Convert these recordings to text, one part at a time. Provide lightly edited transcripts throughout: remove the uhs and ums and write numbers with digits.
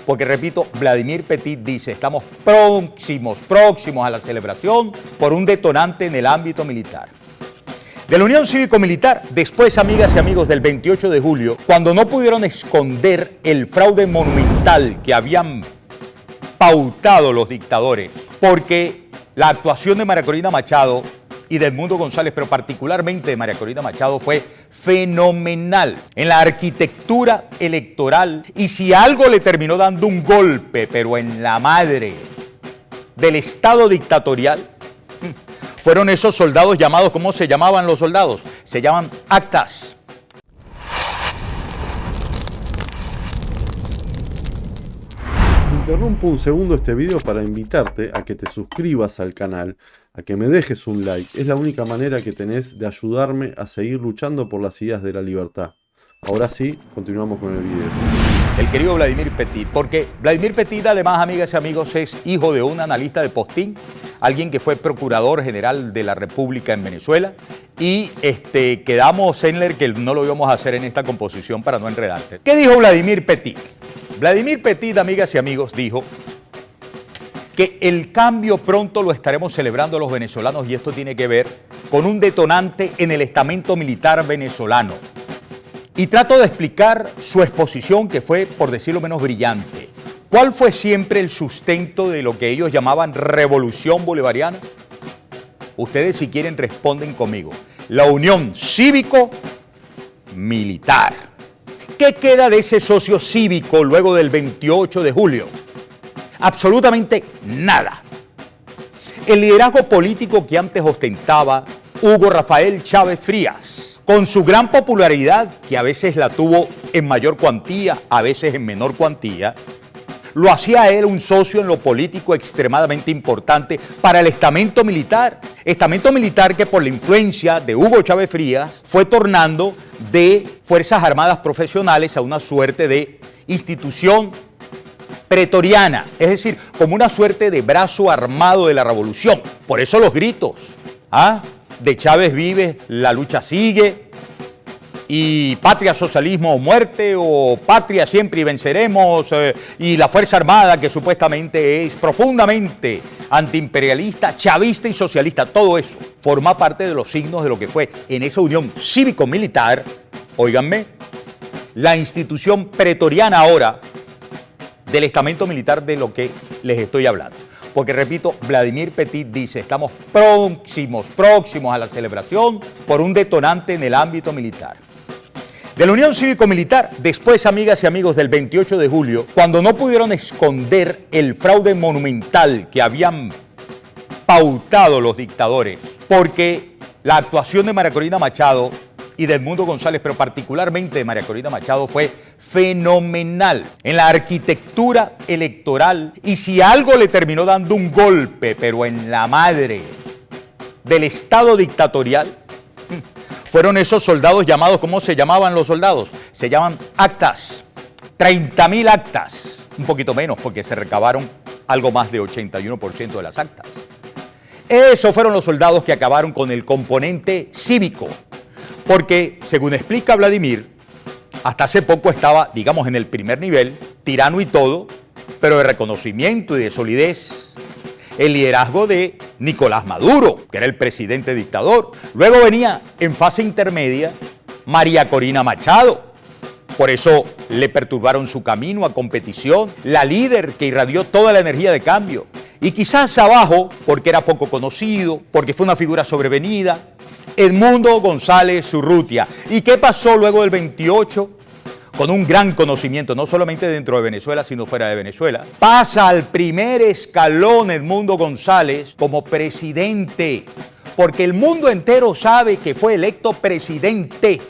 Porque repito, Vladimir Petit dice, estamos próximos a la celebración por un detonante en el ámbito militar. De la Unión Cívico-Militar, después, amigas y amigos, del 28 de julio, cuando no pudieron esconder el fraude monumental que habían pautado los dictadores, porque la actuación de María Corina Machado y de Edmundo González, pero particularmente de María Corina Machado, fue fenomenal en la arquitectura electoral, y si algo le terminó dando un golpe, pero en la madre del Estado dictatorial, fueron esos soldados llamados, ¿cómo se llamaban los soldados? Se llaman actas. Interrumpo un segundo este video para invitarte a que te suscribas al canal, a que me dejes un like. Es la única manera que tenés de ayudarme a seguir luchando por las ideas de la libertad. Ahora sí, continuamos con el video. El querido Vladimir Petit, porque Vladimir Petit, además, amigas y amigos, es hijo de un analista de Postín, alguien que fue procurador general de la República en Venezuela, y quedamos, Sendler, que no lo íbamos a hacer en esta composición para no enredarte. ¿Qué dijo Vladimir Petit? Vladimir Petit, amigas y amigos, dijo que el cambio pronto lo estaremos celebrando los venezolanos, y esto tiene que ver con un detonante en el estamento militar venezolano. Y trato de explicar su exposición, que fue, por decirlo menos, brillante. ¿Cuál fue siempre el sustento de lo que ellos llamaban revolución bolivariana? Ustedes, si quieren, responden conmigo. La unión cívico-militar. ¿Qué queda de ese socio cívico luego del 28 de julio? Absolutamente nada. El liderazgo político que antes ostentaba Hugo Rafael Chávez Frías, con su gran popularidad, que a veces la tuvo en mayor cuantía, a veces en menor cuantía, lo hacía a él un socio en lo político extremadamente importante para el estamento militar. Estamento militar que, por la influencia de Hugo Chávez Frías, fue tornando de Fuerzas Armadas Profesionales a una suerte de institución pretoriana, es decir, como una suerte de brazo armado de la revolución. Por eso los gritos, de Chávez vive, la lucha sigue, y patria, socialismo o muerte, o patria siempre y venceremos, y la Fuerza Armada, que supuestamente es profundamente antiimperialista, chavista y socialista. Todo eso forma parte de los signos de lo que fue en esa unión cívico-militar, óiganme, la institución pretoriana ahora del estamento militar de lo que les estoy hablando. Porque repito, Vladimir Petit dice, estamos próximos a la celebración por un detonante en el ámbito militar. De la Unión Cívico-Militar, después, amigas y amigos, del 28 de julio, cuando no pudieron esconder el fraude monumental que habían pautado los dictadores, porque la actuación de María Corina Machado y de Edmundo González, pero particularmente de María Corina Machado, fue fenomenal en la arquitectura electoral, y si algo le terminó dando un golpe, pero en la madre del Estado dictatorial, fueron esos soldados llamados, ¿cómo se llamaban los soldados? Se llaman actas, 30.000 actas, un poquito menos porque se recabaron algo más de 81% de las actas. Esos fueron los soldados que acabaron con el componente cívico, porque, según explica Vladimir, hasta hace poco estaba, digamos, en el primer nivel, tirano y todo, pero de reconocimiento y de solidez, el liderazgo de Nicolás Maduro, que era el presidente dictador. Luego venía, en fase intermedia, María Corina Machado. Por eso le perturbaron su camino a competición, la líder que irradió toda la energía de cambio. Y quizás abajo, porque era poco conocido, porque fue una figura sobrevenida, Edmundo González Urrutia. ¿Y qué pasó luego del 28? Con un gran conocimiento, no solamente dentro de Venezuela, sino fuera de Venezuela. Pasa al primer escalón Edmundo González como presidente, porque el mundo entero sabe que fue electo presidente.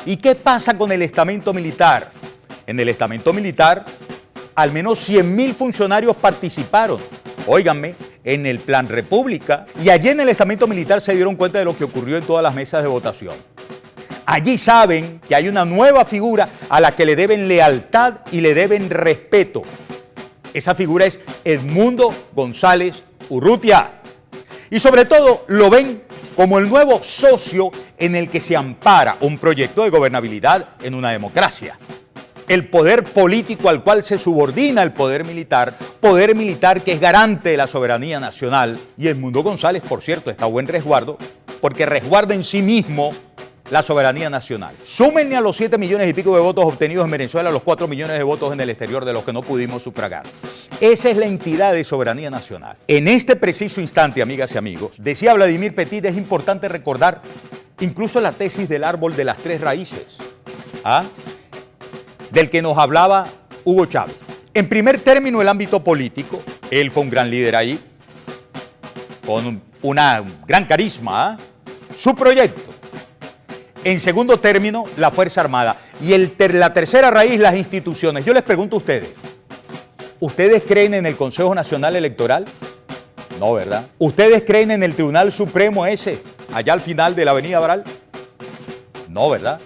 ¿Y qué pasa con el estamento militar? En el estamento militar, al menos 100.000 funcionarios participaron, óiganme, en el Plan República, y allí en el estamento militar se dieron cuenta de lo que ocurrió en todas las mesas de votación. Allí saben que hay una nueva figura a la que le deben lealtad y le deben respeto. Esa figura es Edmundo González Urrutia. Y sobre todo lo ven como el nuevo socio en el que se ampara un proyecto de gobernabilidad en una democracia. el poder político al cual se subordina el poder militar que es garante de la soberanía nacional. Y Edmundo González, por cierto, está a buen resguardo, porque resguarda en sí mismo la soberanía nacional. Súmenle a los 7 millones y pico de votos obtenidos en Venezuela los 4 millones de votos en el exterior de los que no pudimos sufragar. Esa es la entidad de soberanía nacional. En este preciso instante, amigas y amigos, decía Vladimir Petit, es importante recordar incluso la tesis del árbol de las 3 raíces, del que nos hablaba Hugo Chávez. En primer término, el ámbito político. Él fue un gran líder ahí, con una gran carisma. Su proyecto. En segundo término, la Fuerza Armada. Y la tercera raíz, las instituciones. Yo les pregunto a ustedes, ¿ustedes creen en el Consejo Nacional Electoral? No, ¿verdad? ¿Ustedes creen en el Tribunal Supremo ese, allá al final de la Avenida Baral? No, ¿verdad?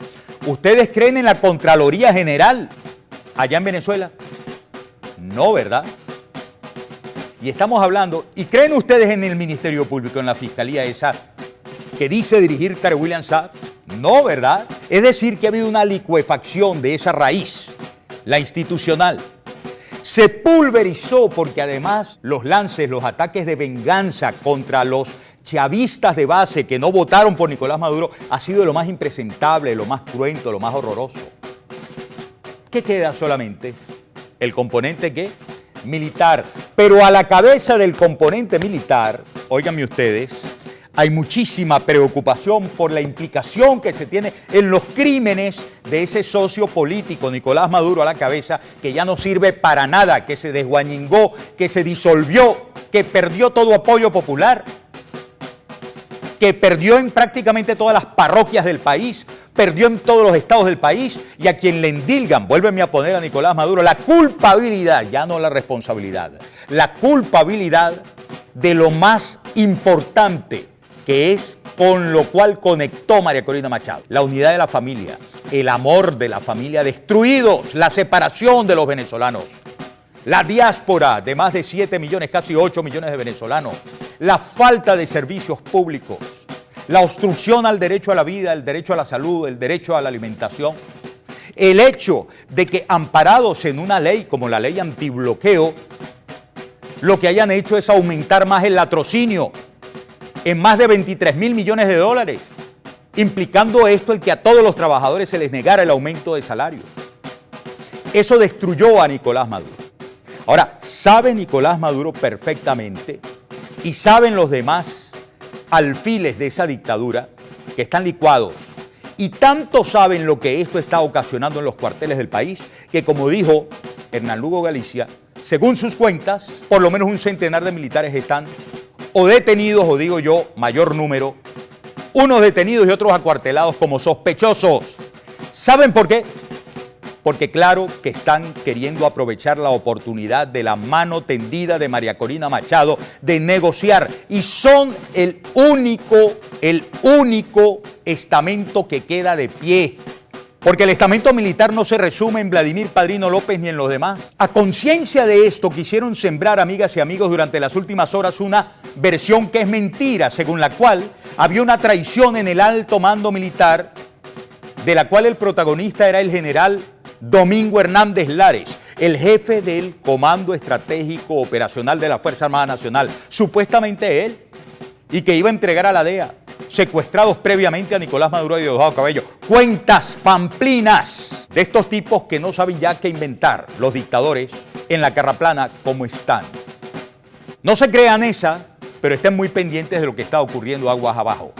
¿Ustedes creen en la Contraloría General allá en Venezuela? No, ¿verdad? Y estamos hablando, ¿y creen ustedes en el Ministerio Público, en la Fiscalía esa que dice dirigir Terry William Saab? No, ¿verdad? Es decir, que ha habido una licuefacción de esa raíz, la institucional. Se pulverizó porque además los lances, los ataques de venganza contra los chavistas de base que no votaron por Nicolás Maduro ha sido lo más impresentable, lo más cruento, lo más horroroso. ¿Qué queda solamente? El componente ¿qué? Militar. Pero a la cabeza del componente militar, óiganme ustedes, hay muchísima preocupación por la implicación que se tiene en los crímenes de ese socio político, Nicolás Maduro, a la cabeza, que ya no sirve para nada, que se desguañingó, que se disolvió, que perdió todo apoyo popular, que perdió en prácticamente todas las parroquias del país, perdió en todos los estados del país, y a quien le endilgan, vuélveme a poner a Nicolás Maduro, la culpabilidad, ya no la responsabilidad, la culpabilidad de lo más importante, que es con lo cual conectó María Corina Machado, la unidad de la familia, el amor de la familia destruidos, la separación de los venezolanos, la diáspora de más de 7 millones, casi 8 millones de venezolanos, la falta de servicios públicos, la obstrucción al derecho a la vida, el derecho a la salud, el derecho a la alimentación, el hecho de que amparados en una ley como la ley antibloqueo, lo que hayan hecho es aumentar más el latrocinio en más de 23.000 millones de dólares, implicando esto el que a todos los trabajadores se les negara el aumento de salario. Eso destruyó a Nicolás Maduro. Ahora, sabe Nicolás Maduro perfectamente, y saben los demás alfiles de esa dictadura, que están licuados, y tanto saben lo que esto está ocasionando en los cuarteles del país, que como dijo Hernán Lugo Galicia, según sus cuentas, por lo menos un centenar de militares están o detenidos, o digo yo, mayor número, unos detenidos y otros acuartelados como sospechosos. ¿Saben por qué? Porque claro que están queriendo aprovechar la oportunidad de la mano tendida de María Corina Machado de negociar, y son el único estamento que queda de pie. Porque el estamento militar no se resume en Vladimir Padrino López ni en los demás. A conciencia de esto quisieron sembrar, amigas y amigos, durante las últimas horas una versión que es mentira, según la cual había una traición en el alto mando militar, de la cual el protagonista era el general Domingo Hernández Lares, el jefe del Comando Estratégico Operacional de la Fuerza Armada Nacional, supuestamente él, y que iba a entregar a la DEA, secuestrados previamente a Nicolás Maduro y Diosdado Cabello. Cuentas pamplinas de estos tipos que no saben ya qué inventar, los dictadores, en la carraplana como están. No se crean esa, pero estén muy pendientes de lo que está ocurriendo aguas abajo.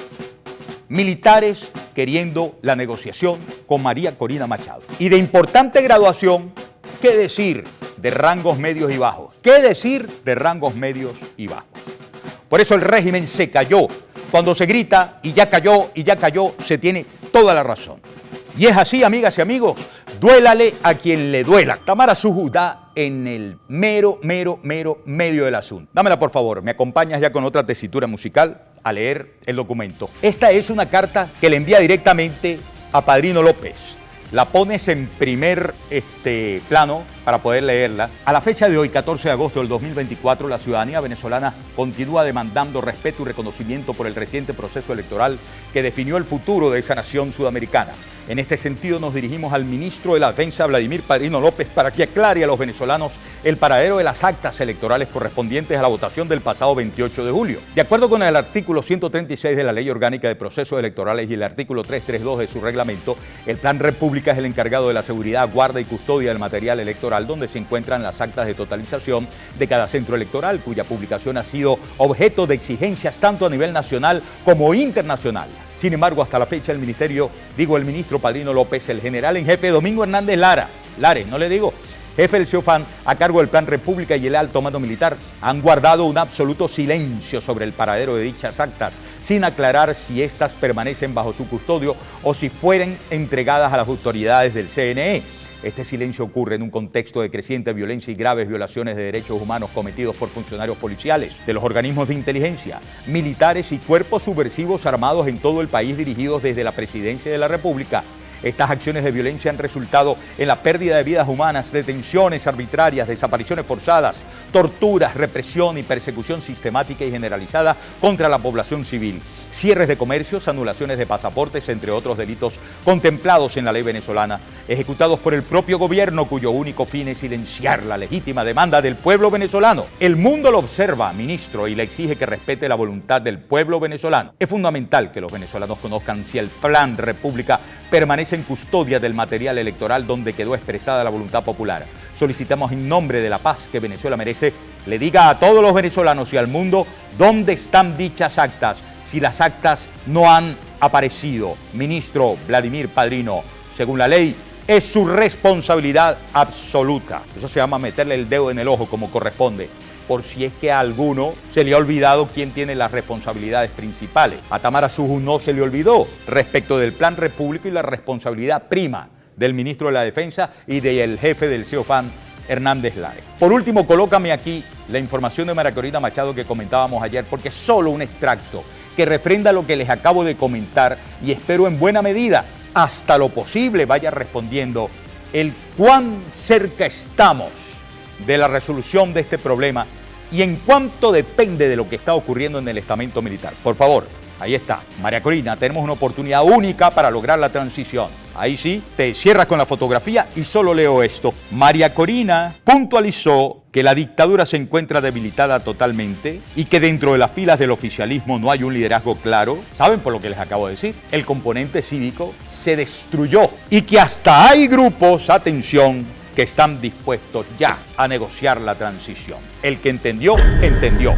Militares queriendo la negociación con María Corina Machado. Y de importante graduación, ¿qué decir de rangos medios y bajos? ¿Qué decir de rangos medios y bajos? Por eso el régimen se cayó. Cuando se grita y ya cayó, se tiene toda la razón. Y es así, amigas y amigos, duélale a quien le duela. Tamara Suju da en el mero medio del asunto. Dámela, por favor, me acompañas ya con otra tesitura musical a leer el documento. Esta es una carta que le envía directamente a Padrino López. La pones en primer plano para poder leerla. A la fecha de hoy, 14 de agosto del 2024, la ciudadanía venezolana continúa demandando respeto y reconocimiento por el reciente proceso electoral que definió el futuro de esa nación sudamericana. En este sentido, nos dirigimos al ministro de la Defensa, Vladimir Padrino López, para que aclare a los venezolanos el paradero de las actas electorales correspondientes a la votación del pasado 28 de julio. De acuerdo con el artículo 136 de la Ley Orgánica de Procesos Electorales y el artículo 332 de su reglamento, el Plan República es el encargado de la seguridad, guarda y custodia del material electoral, donde se encuentran las actas de totalización de cada centro electoral, cuya publicación ha sido objeto de exigencias tanto a nivel nacional como internacional. Sin embargo, hasta la fecha el ministro Padrino López, el general en jefe Domingo Hernández Lares, jefe del CEOFAN a cargo del Plan República y el alto mando militar, han guardado un absoluto silencio sobre el paradero de dichas actas, sin aclarar si éstas permanecen bajo su custodio o si fueren entregadas a las autoridades del CNE. Este silencio ocurre en un contexto de creciente violencia y graves violaciones de derechos humanos cometidos por funcionarios policiales, de los organismos de inteligencia, militares y cuerpos subversivos armados en todo el país dirigidos desde la Presidencia de la República. Estas acciones de violencia han resultado en la pérdida de vidas humanas, detenciones arbitrarias, desapariciones forzadas, torturas, represión y persecución sistemática y generalizada contra la población civil, cierres de comercios, anulaciones de pasaportes, entre otros delitos contemplados en la ley venezolana, ejecutados por el propio gobierno cuyo único fin es silenciar la legítima demanda del pueblo venezolano. El mundo lo observa, ministro, y le exige que respete la voluntad del pueblo venezolano. Es fundamental que los venezolanos conozcan si el Plan República permanece en custodia del material electoral donde quedó expresada la voluntad popular. Solicitamos en nombre de la paz que Venezuela merece, le diga a todos los venezolanos y al mundo dónde están dichas actas, si las actas no han aparecido. Ministro Vladimir Padrino, según la ley, es su responsabilidad absoluta. Eso se llama meterle el dedo en el ojo como corresponde, por si es que a alguno se le ha olvidado quién tiene las responsabilidades principales. A Tamara Suju no se le olvidó respecto del Plan República y la responsabilidad prima del ministro de la Defensa y del jefe del CEOFAN, Hernández Lares. Por último, colócame aquí la información de María Corina Machado que comentábamos ayer, porque es solo un extracto que refrenda lo que les acabo de comentar y espero en buena medida, hasta lo posible, vaya respondiendo el cuán cerca estamos de la resolución de este problema y en cuánto depende de lo que está ocurriendo en el estamento militar. Por favor, ahí está. María Corina, tenemos una oportunidad única para lograr la transición. Ahí sí, te cierras con la fotografía y solo leo esto. María Corina puntualizó que la dictadura se encuentra debilitada totalmente y que dentro de las filas del oficialismo no hay un liderazgo claro. ¿Saben por lo que les acabo de decir? El componente cívico se destruyó y que hasta hay grupos, atención, que están dispuestos ya a negociar la transición. El que entendió, entendió.